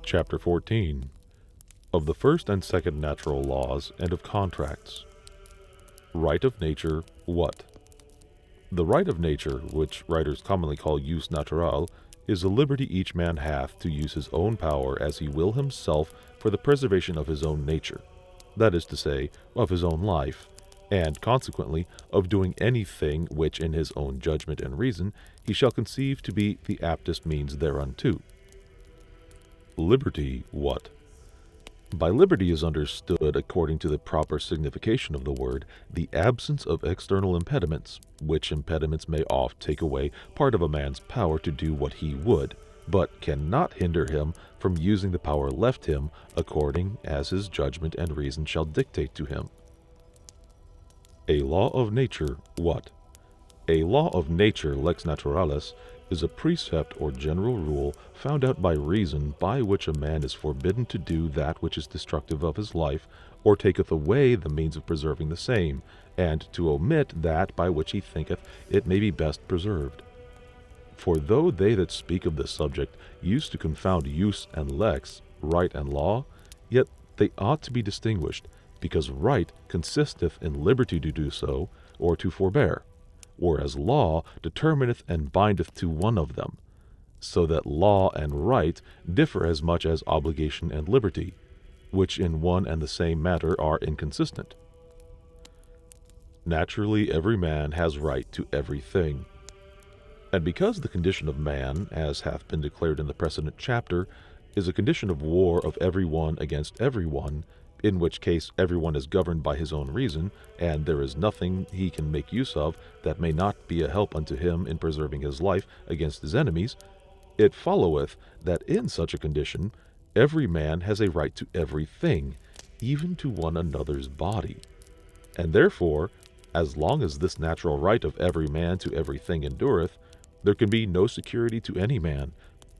Chapter 14. Of the first and second natural laws, and of contracts. Right of nature, what? The right of nature, which writers commonly call jus naturall, is a liberty each man hath to use his own power as he will himself for the preservation of his own nature, that is to say, of his own life, and consequently of doing anything which in his own judgment and reason he shall conceive to be the aptest means thereunto. Liberty, what? By liberty is understood, according to the proper signification of the word, the absence of external impediments, which impediments may oft take away part of a man's power to do what he would, but cannot hinder him from using the power left him according as his judgment and reason shall dictate to him. A law of nature, what? A law of nature, lex naturalis, is a precept or general rule found out by reason, by which a man is forbidden to do that which is destructive of his life, or taketh away the means of preserving the same, and to omit that by which he thinketh it may be best preserved. For though they that speak of this subject use to confound jus and lex, right and law, yet they ought to be distinguished, because right consisteth in liberty to do so, or to forbear, whereas law determineth and bindeth to one of them, so that law and right differ as much as obligation and liberty, which in one and the same matter are inconsistent. Naturally every man has right to everything. And because the condition of man, as hath been declared in the precedent chapter, is a condition of war of every one against every one, in which case everyone is governed by his own reason, and there is nothing he can make use of that may not be a help unto him in preserving his life against his enemies, it followeth that in such a condition every man has a right to everything, even to one another's body. And therefore, as long as this natural right of every man to everything endureth, there can be no security to any man,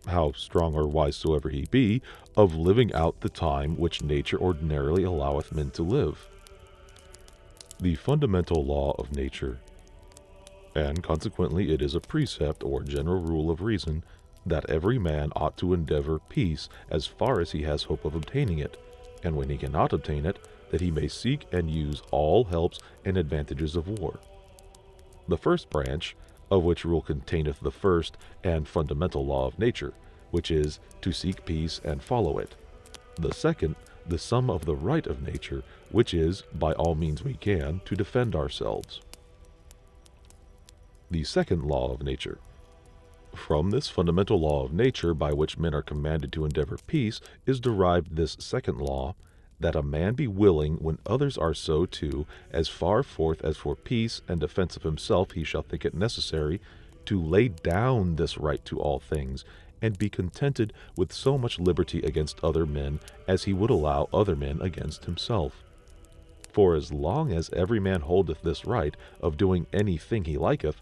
how strong or wise soever he be, of living out the time which nature ordinarily alloweth men to live. The fundamental law of nature, and consequently it is a precept or general rule of reason, that every man ought to endeavor peace as far as he has hope of obtaining it, and when he cannot obtain it, that he may seek and use all helps and advantages of war. The first branch, of which rule containeth the first and fundamental law of nature, which is to seek peace and follow it. The second, the sum of the right of nature, which is, by all means we can, to defend ourselves. The second law of nature. From this fundamental law of nature, by which men are commanded to endeavor peace, is derived this second law, that a man be willing, when others are so too, as far forth as for peace and defense of himself he shall think it necessary, to lay down this right to all things, and be contented with so much liberty against other men as he would allow other men against himself. For as long as every man holdeth this right of doing anything he liketh,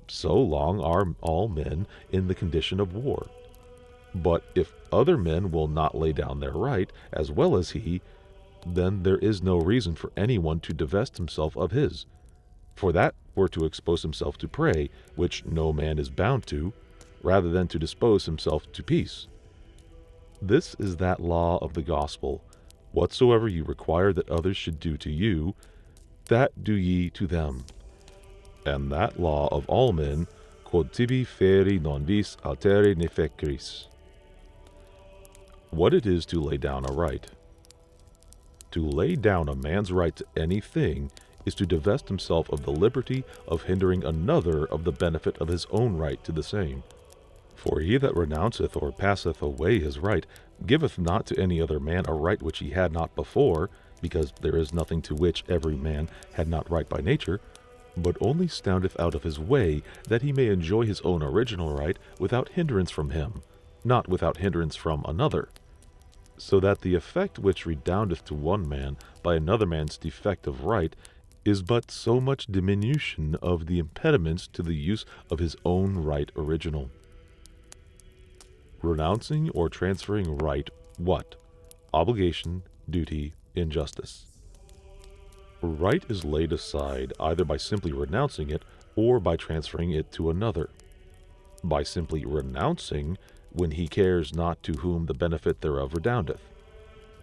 so long are all men in the condition of war. But if other men will not lay down their right, as well as he, then there is no reason for anyone to divest himself of his, for that were to expose himself to prey, which no man is bound to, rather than to dispose himself to peace. This is that law of the gospel: whatsoever you require that others should do to you, that do ye to them. And that law of all men, quod tibi feare non vis altere ne fecris. What it is to lay down a right. To lay down a man's right to anything is to divest himself of the liberty of hindering another of the benefit of his own right to the same. For he that renounceth or passeth away his right giveth not to any other man a right which he had not before, because there is nothing to which every man had not right by nature, but only standeth out of his way that he may enjoy his own original right without hindrance from him, not without hindrance from another. So that the effect which redoundeth to one man by another man's defect of right is but so much diminution of the impediments to the use of his own right original. Renouncing or transferring right, what? Obligation, duty, injustice. Right is laid aside either by simply renouncing it or by transferring it to another. By simply renouncing, when he cares not to whom the benefit thereof redoundeth.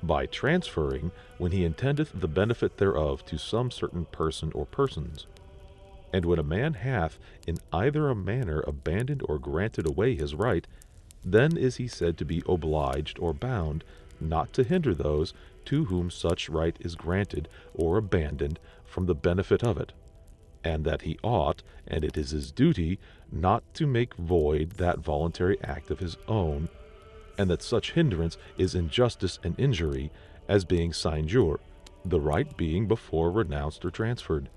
By transferring, when he intendeth the benefit thereof to some certain person or persons. And when a man hath in either a manner abandoned or granted away his right, then is he said to be obliged or bound, not to hinder those to whom such right is granted or abandoned from the benefit of it, and that he ought, and it is his duty, not to make void that voluntary act of his own, and that such hindrance is injustice and injury, as being sinjure, the right being before renounced or transferred.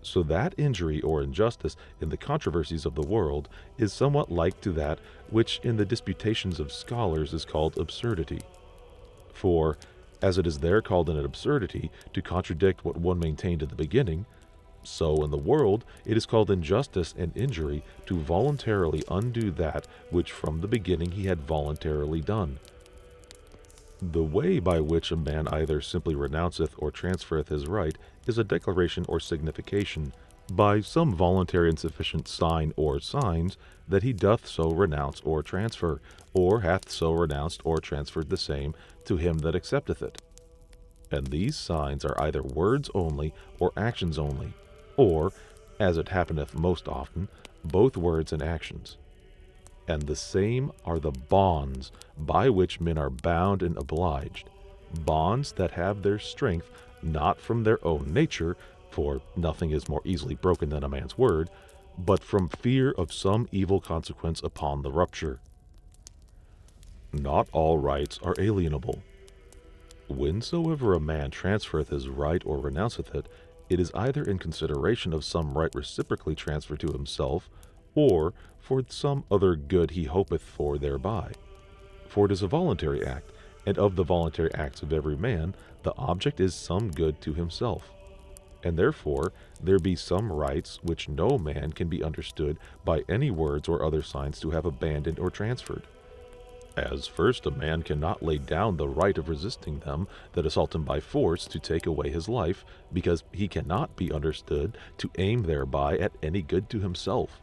So that injury or injustice in the controversies of the world is somewhat like to that which in the disputations of scholars is called absurdity. For, as it is there called an absurdity to contradict what one maintained in the beginning, so in the world it is called injustice and injury to voluntarily undo that which from the beginning he had voluntarily done. The way by which a man either simply renounceth or transferreth his right is a declaration or signification, by some voluntary and sufficient sign or signs, that he doth so renounce or transfer, or hath so renounced or transferred the same to him that accepteth it. And these signs are either words only or actions only, or, as it happeneth most often, both words and actions. And the same are the bonds by which men are bound and obliged, bonds that have their strength not from their own nature, for nothing is more easily broken than a man's word, but from fear of some evil consequence upon the rupture. Not all rights are alienable. Whensoever a man transferreth his right or renounceth it, it is either in consideration of some right reciprocally transferred to himself, or for some other good he hopeth for thereby. For it is a voluntary act, and of the voluntary acts of every man, the object is some good to himself. And therefore there be some rights which no man can be understood by any words or other signs to have abandoned or transferred. As first, a man cannot lay down the right of resisting them that assault him by force to take away his life, because he cannot be understood to aim thereby at any good to himself.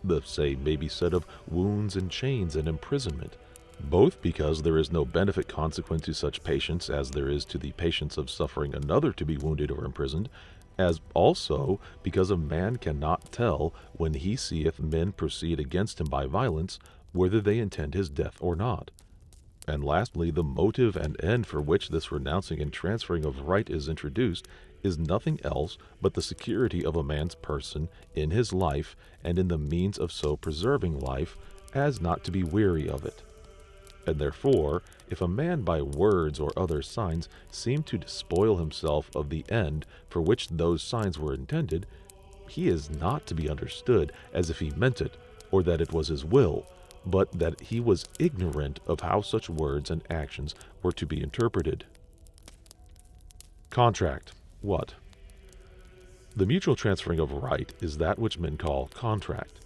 The same may be said of wounds and chains and imprisonment, both because there is no benefit consequent to such patience as there is to the patience of suffering another to be wounded or imprisoned, as also because a man cannot tell, when he seeth men proceed against him by violence, whether they intend his death or not. And lastly, the motive and end for which this renouncing and transferring of right is introduced is nothing else but the security of a man's person in his life, and in the means of so preserving life as not to be weary of it. And therefore, if a man by words or other signs seem to despoil himself of the end for which those signs were intended, he is not to be understood as if he meant it, or that it was his will, but that he was ignorant of how such words and actions were to be interpreted. Contract. What? The mutual transferring of right is that which men call contract.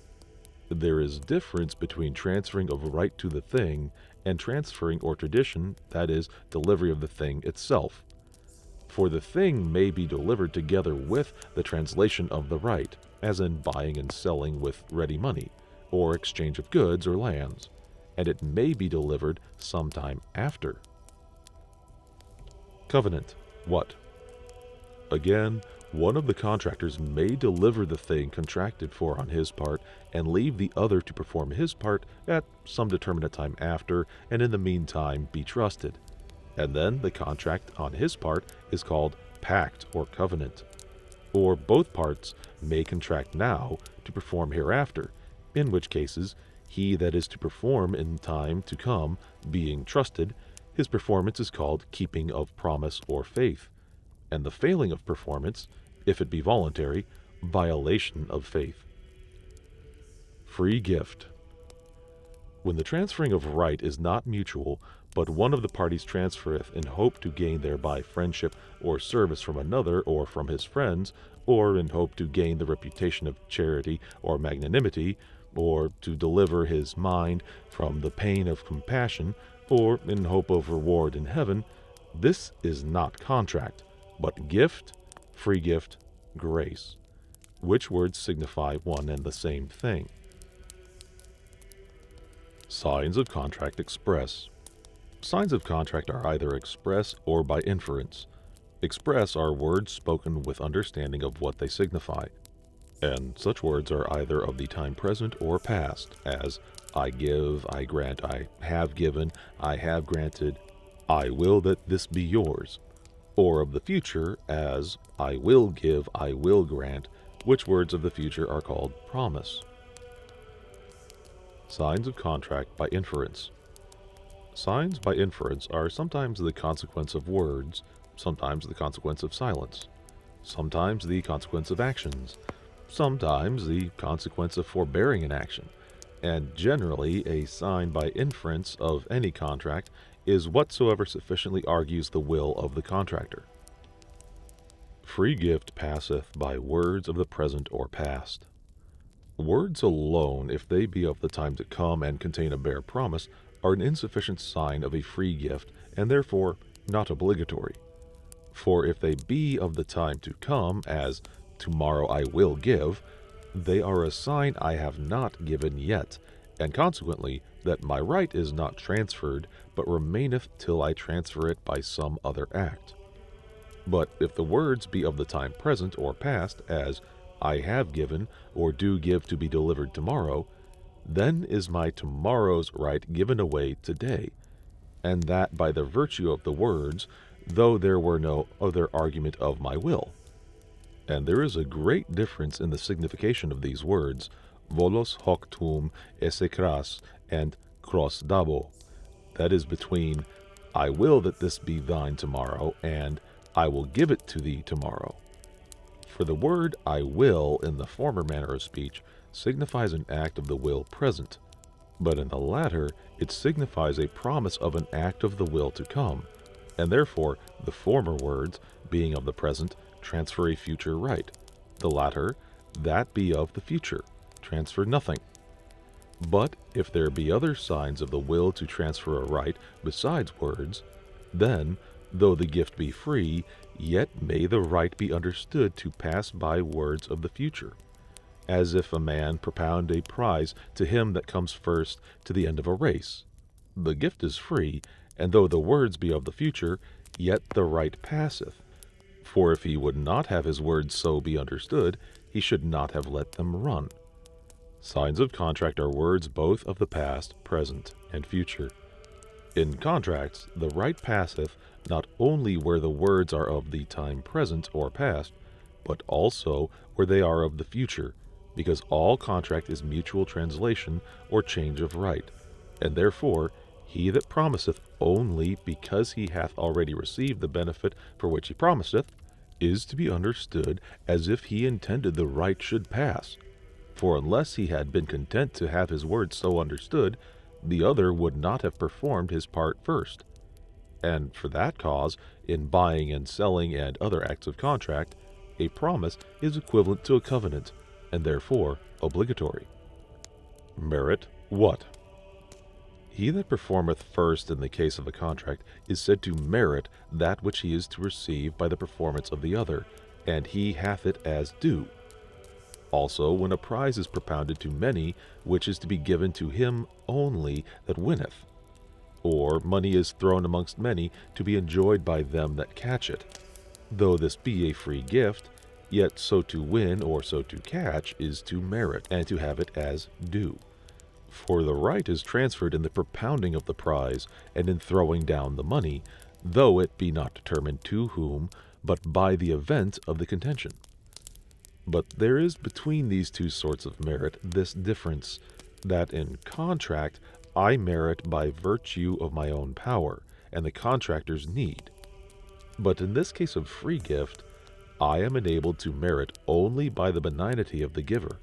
There is difference between transferring of right to the thing and transferring or tradition, that is, delivery of the thing itself. For the thing may be delivered together with the translation of the right, as in buying and selling with ready money, or exchange of goods or lands, and it may be delivered sometime after. Covenant. What? Again, one of the contractors may deliver the thing contracted for on his part, and leave the other to perform his part at some determinate time after, and in the meantime be trusted. And then the contract on his part is called pact or covenant. Or both parts may contract now to perform hereafter, in which cases he that is to perform in time to come, being trusted, his performance is called keeping of promise or faith, and the failing of performance, if it be voluntary, violation of faith. Free gift. When the transferring of right is not mutual, but one of the parties transferreth in hope to gain thereby friendship or service from another or from his friends, or in hope to gain the reputation of charity or magnanimity, or to deliver his mind from the pain of compassion, or in hope of reward in heaven, this is not contract, but gift, free gift, grace, which words signify one and the same thing. Signs of contract express. Signs of contract are either express or by inference. Express are words spoken with understanding of what they signify, and such words are either of the time present or past, as I give, I grant, I have given, I have granted, I will that this be yours, or of the future, as I will give, I will grant, which words of the future are called promise. Signs of contract by inference. Signs by inference are sometimes the consequence of words, sometimes the consequence of silence, sometimes the consequence of actions, sometimes the consequence of forbearing an action, and generally a sign by inference of any contract is whatsoever sufficiently argues the will of the contractor. Free gift passeth by words of the present or past. Words alone, if they be of the time to come and contain a bare promise, are an insufficient sign of a free gift, and therefore not obligatory. For if they be of the time to come, as tomorrow I will give, they are a sign I have not given yet, and consequently that my right is not transferred, but remaineth till I transfer it by some other act. But if the words be of the time present or past, as I have given, or do give to be delivered tomorrow, then is my tomorrow's right given away today, and that by the virtue of the words, though there were no other argument of my will. And there is a great difference in the signification of these words, volos hoc tuum esse cras and cros dabo, that is between I will that this be thine tomorrow, and I will give it to thee tomorrow. For the word I will in the former manner of speech signifies an act of the will present, but in the latter it signifies a promise of an act of the will to come, and therefore the former words, being of the present, transfer a future right, the latter, that be of the future, transfer nothing. But if there be other signs of the will to transfer a right besides words, then, though the gift be free, yet may the right be understood to pass by words of the future, as if a man propound a prize to him that comes first to the end of a race. The gift is free, and though the words be of the future, yet the right passeth. For if he would not have his words so be understood, he should not have let them run. Signs of contract are words both of the past, present, and future. In contracts, the right passeth not only where the words are of the time present or past, but also where they are of the future, because all contract is mutual translation or change of right, and therefore he that promiseth only because he hath already received the benefit for which he promiseth is to be understood as if he intended the right should pass. For unless he had been content to have his words so understood, the other would not have performed his part first. And for that cause, in buying and selling and other acts of contract, a promise is equivalent to a covenant, and therefore obligatory. Merit what? He that performeth first in the case of a contract is said to merit that which he is to receive by the performance of the other, and he hath it as due. Also, when a prize is propounded to many, which is to be given to him only that winneth, or money is thrown amongst many to be enjoyed by them that catch it, though this be a free gift, yet so to win or so to catch is to merit, and to have it as due. For the right is transferred in the propounding of the prize, and in throwing down the money, though it be not determined to whom, but by the event of the contention. But there is between these two sorts of merit this difference, that in contract I merit by virtue of my own power, and the contractor's need. But in this case of free gift, I am enabled to merit only by the benignity of the giver.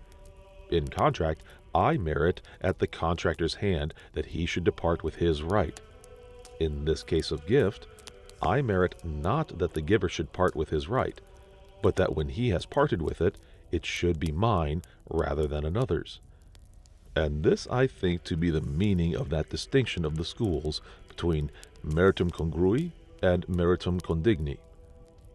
In contract, I merit at the contractor's hand that he should depart with his right. In this case of gift, I merit not that the giver should part with his right, but that when he has parted with it, it should be mine rather than another's. And this I think to be the meaning of that distinction of the schools between meritum congrui and meritum condigni.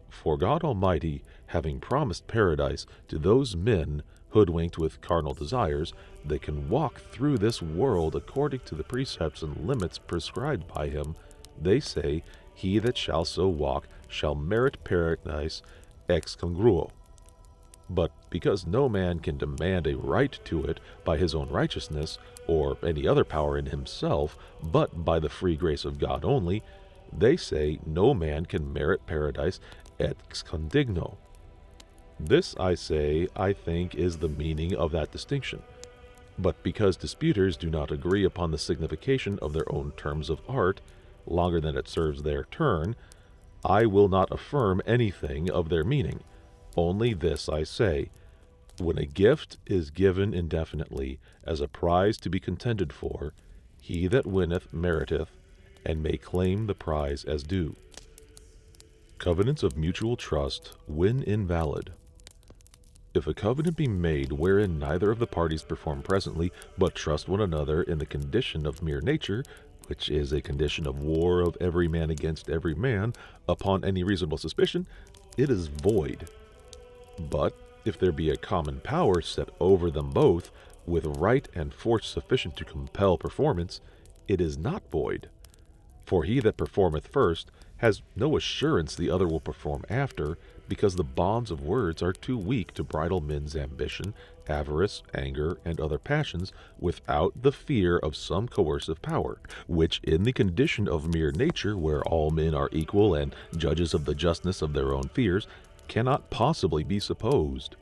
For God Almighty, having promised paradise to those men hoodwinked with carnal desires, they can walk through this world according to the precepts and limits prescribed by him. They say, he that shall so walk shall merit paradise ex congruo. But because no man can demand a right to it by his own righteousness, or any other power in himself, but by the free grace of God only, they say no man can merit paradise ex condigno. This, I say, I think is the meaning of that distinction. But because disputers do not agree upon the signification of their own terms of art, longer than it serves their turn, I will not affirm anything of their meaning. Only this I say, when a gift is given indefinitely as a prize to be contended for, he that winneth meriteth, and may claim the prize as due. Covenants of mutual trust when invalid. If a covenant be made wherein neither of the parties perform presently, but trust one another in the condition of mere nature, which is a condition of war of every man against every man, upon any reasonable suspicion, it is void. But if there be a common power set over them both, with right and force sufficient to compel performance, it is not void. For he that performeth first has no assurance the other will perform after, because the bonds of words are too weak to bridle men's ambition, avarice, anger, and other passions, without the fear of some coercive power, which in the condition of mere nature, where all men are equal and judges of the justness of their own fears, cannot possibly be supposed.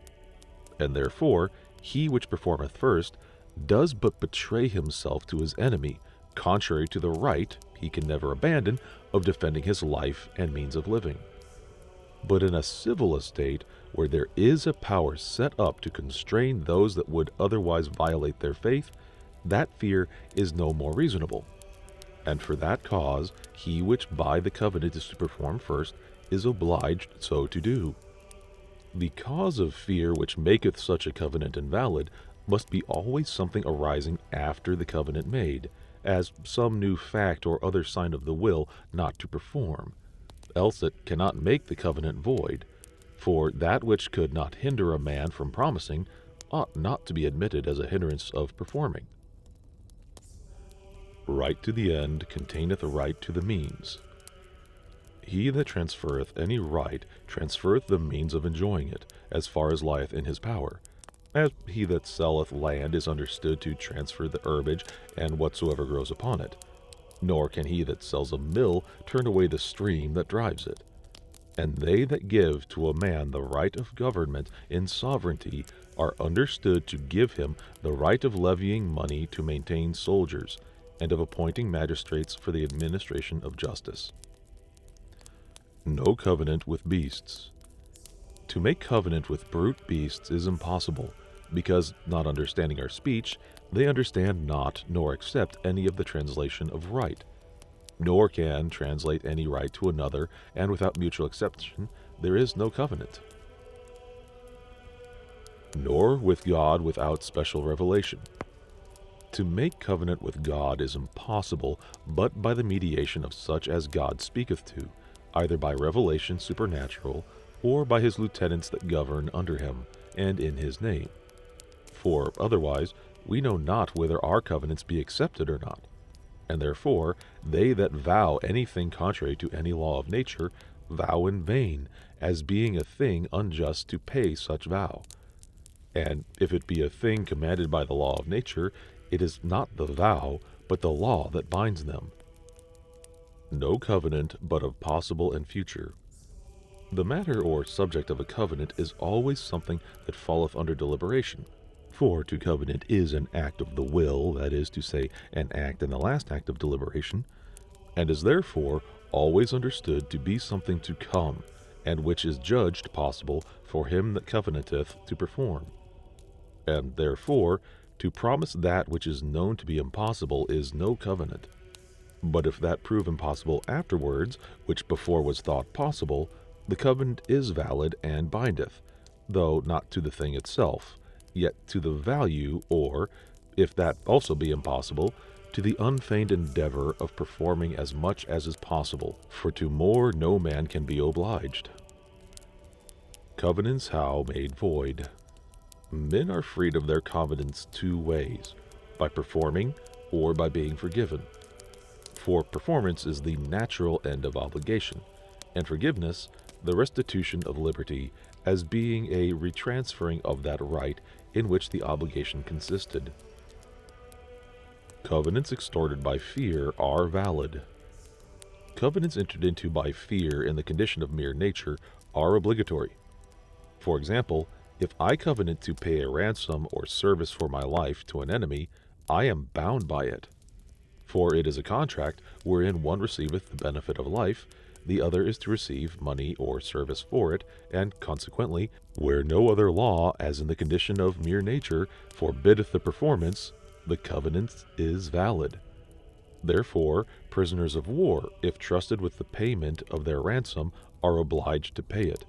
And therefore he which performeth first does but betray himself to his enemy, contrary to the right he can never abandon of defending his life and means of living. But in a civil estate, where there is a power set up to constrain those that would otherwise violate their faith, that fear is no more reasonable. And for that cause, he which by the covenant is to perform first is obliged so to do. The cause of fear which maketh such a covenant invalid must be always something arising after the covenant made, as some new fact or other sign of the will not to perform. Else it cannot make the covenant void, for that which could not hinder a man from promising ought not to be admitted as a hindrance of performing. Right to the end containeth a right to the means. He that transferreth any right transferreth the means of enjoying it, as far as lieth in his power. As he that selleth land is understood to transfer the herbage and whatsoever grows upon it. Nor can he that sells a mill turn away the stream that drives it. And they that give to a man the right of government in sovereignty are understood to give him the right of levying money to maintain soldiers, and of appointing magistrates for the administration of justice. No covenant with beasts. To make covenant with brute beasts is impossible, because, not understanding our speech, they understand not nor accept any of the translation of right, nor can translate any right to another, and without mutual acceptation there is no covenant. Nor with God without special revelation. To make covenant with God is impossible but by the mediation of such as God speaketh to, either by revelation supernatural, or by his lieutenants that govern under him, and in his name. For otherwise we know not whether our covenants be accepted or not. And therefore they that vow anything contrary to any law of nature vow in vain, as being a thing unjust to pay such vow. And if it be a thing commanded by the law of nature, it is not the vow, but the law that binds them. No covenant but of possible and future. The matter or subject of a covenant is always something that falleth under deliberation. For to covenant is an act of the will, that is to say, an act in the last act of deliberation, and is therefore always understood to be something to come, and which is judged possible for him that covenanteth to perform. And therefore to promise that which is known to be impossible is no covenant. But if that prove impossible afterwards, which before was thought possible, the covenant is valid and bindeth, though not to the thing itself, yet to the value, or, if that also be impossible, to the unfeigned endeavor of performing as much as is possible, for to more no man can be obliged. Covenants how made void. Men are freed of their covenants two ways, by performing or by being forgiven. For performance is the natural end of obligation, and forgiveness the restitution of liberty as being a retransferring of that right in which the obligation consisted. Covenants extorted by fear are valid. Covenants entered into by fear in the condition of mere nature are obligatory. For example, if I covenant to pay a ransom or service for my life to an enemy, I am bound by it. For it is a contract wherein one receiveth the benefit of life, the other is to receive money or service for it, and consequently, where no other law, as in the condition of mere nature, forbiddeth the performance, the covenant is valid. Therefore, prisoners of war, if trusted with the payment of their ransom, are obliged to pay it.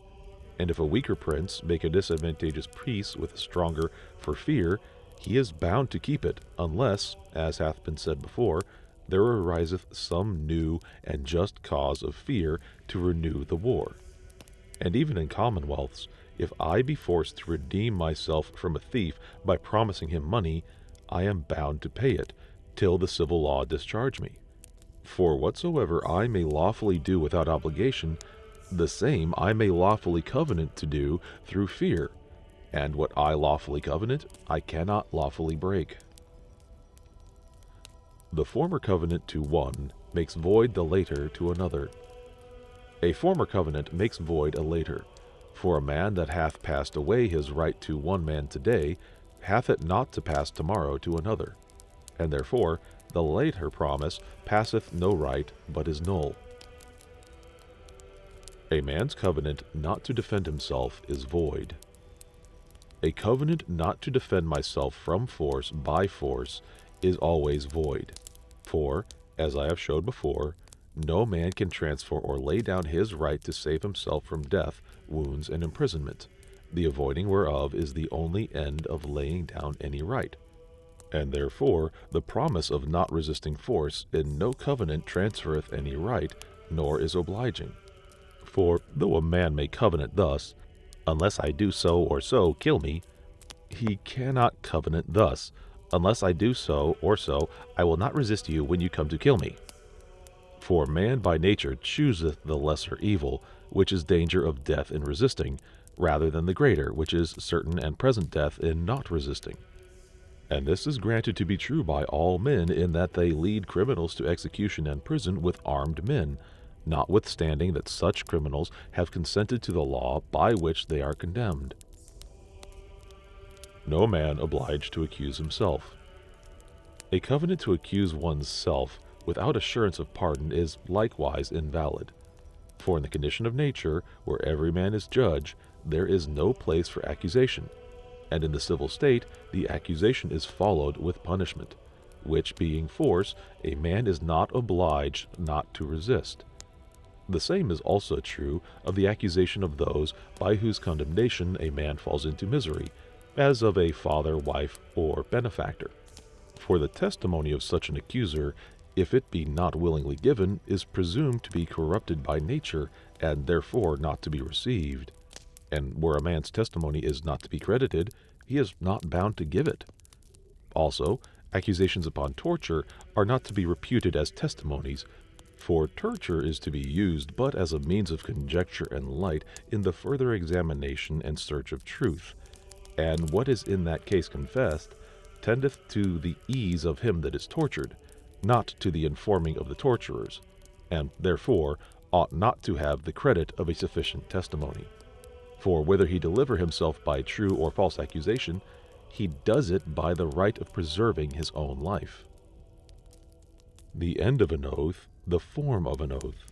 And if a weaker prince make a disadvantageous peace with a stronger for fear, he is bound to keep it, unless, as hath been said before, there ariseth some new and just cause of fear to renew the war. And even in commonwealths, if I be forced to redeem myself from a thief by promising him money, I am bound to pay it, till the civil law discharge me. For whatsoever I may lawfully do without obligation, the same I may lawfully covenant to do through fear, and what I lawfully covenant, I cannot lawfully break. The former covenant to one makes void the later to another. A former covenant makes void a later. For a man that hath passed away his right to one man today, hath it not to pass tomorrow to another. And therefore the later promise passeth no right, but is null. A man's covenant not to defend himself is void. A covenant not to defend myself from force by force is always void. For, as I have showed before, no man can transfer or lay down his right to save himself from death, wounds, and imprisonment, the avoiding whereof is the only end of laying down any right. And therefore the promise of not resisting force in no covenant transferreth any right, nor is obliging. For though a man may covenant thus, unless I do so or so, kill me, he cannot covenant thus, unless I do so or so, I will not resist you when you come to kill me. For man by nature chooseth the lesser evil, which is danger of death in resisting, rather than the greater, which is certain and present death in not resisting. And this is granted to be true by all men, in that they lead criminals to execution and prison with armed men, notwithstanding that such criminals have consented to the law by which they are condemned. No man obliged to accuse himself. A covenant to accuse oneself without assurance of pardon is likewise invalid. For in the condition of nature, where every man is judge, there is no place for accusation, and in the civil state the accusation is followed with punishment, which being force, a man is not obliged not to resist. The same is also true of the accusation of those by whose condemnation a man falls into misery, as of a father, wife, or benefactor. For the testimony of such an accuser, if it be not willingly given, is presumed to be corrupted by nature, and therefore not to be received. And where a man's testimony is not to be credited, he is not bound to give it. Also, accusations upon torture are not to be reputed as testimonies, for torture is to be used but as a means of conjecture and light in the further examination and search of truth, and what is in that case confessed tendeth to the ease of him that is tortured, not to the informing of the torturers, and therefore ought not to have the credit of a sufficient testimony. For whether he deliver himself by true or false accusation, he does it by the right of preserving his own life. The end of an oath, the form of an oath.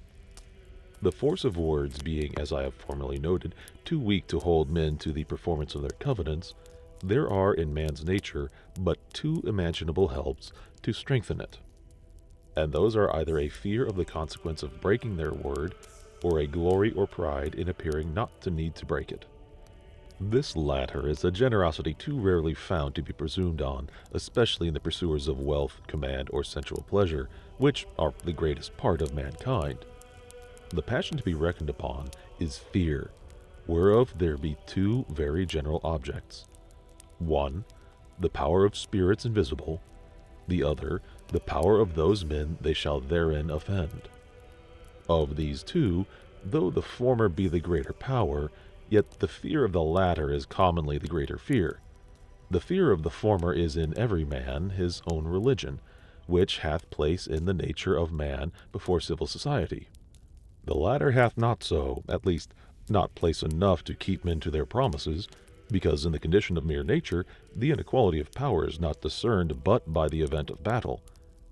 The force of words being, as I have formerly noted, too weak to hold men to the performance of their covenants, there are in man's nature but two imaginable helps to strengthen it. And those are either a fear of the consequence of breaking their word, or a glory or pride in appearing not to need to break it. This latter is a generosity too rarely found to be presumed on, especially in the pursuers of wealth, command, or sensual pleasure, which are the greatest part of mankind. The passion to be reckoned upon is fear, whereof there be two very general objects. one, the power of spirits invisible, the other, the power of those men they shall therein offend. Of these two, though the former be the greater power, yet the fear of the latter is commonly the greater fear. The fear of the former is in every man his own religion, which hath place in the nature of man before civil society. The latter hath not so, at least not place enough to keep men to their promises, because in the condition of mere nature the inequality of power is not discerned but by the event of battle,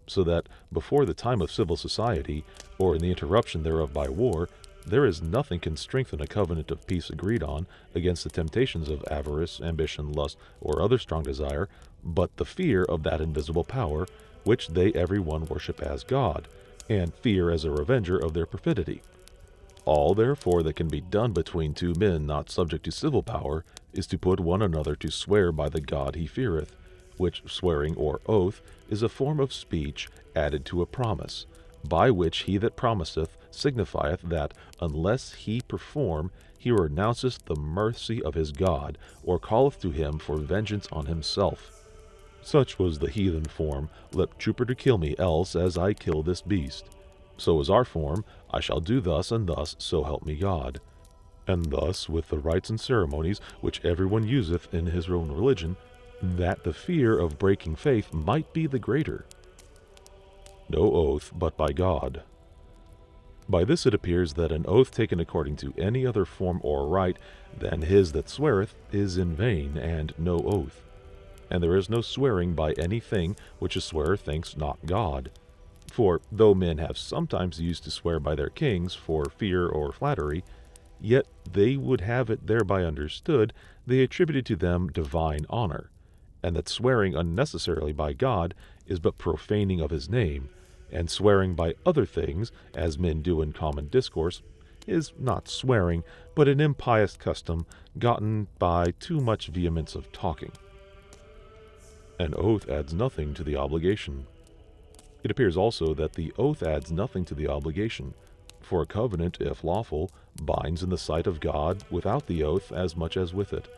so that before the time of civil society, or in the interruption thereof by war, there is nothing can strengthen a covenant of peace agreed on against the temptations of avarice, ambition, lust, or other strong desire, but the fear of that invisible power, which they every one worship as God, and fear as a revenger of their perfidy. All therefore that can be done between two men not subject to civil power is to put one another to swear by the God he feareth, which swearing or oath is a form of speech added to a promise, by which he that promiseth signifieth that unless he perform, he renounceth the mercy of his God, or calleth to him for vengeance on himself. Such was the heathen form, let Jupiter kill me else as I kill this beast. So is our form, I shall do thus and thus, so help me God. And thus with the rites and ceremonies which every one useth in his own religion, that the fear of breaking faith might be the greater. No oath but by God. By this it appears that an oath taken according to any other form or rite than his that sweareth is in vain, and no oath. And there is no swearing by any thing which a swearer thinks not God. For though men have sometimes used to swear by their kings for fear or flattery, yet they would have it thereby understood they attributed to them divine honor, and that swearing unnecessarily by God is but profaning of his name, and swearing by other things, as men do in common discourse, is not swearing, but an impious custom gotten by too much vehemence of talking. An oath adds nothing to the obligation. It appears also that the oath adds nothing to the obligation, for a covenant, if lawful, binds in the sight of God without the oath as much as with it,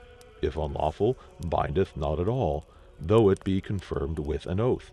if unlawful, bindeth not at all, though it be confirmed with an oath.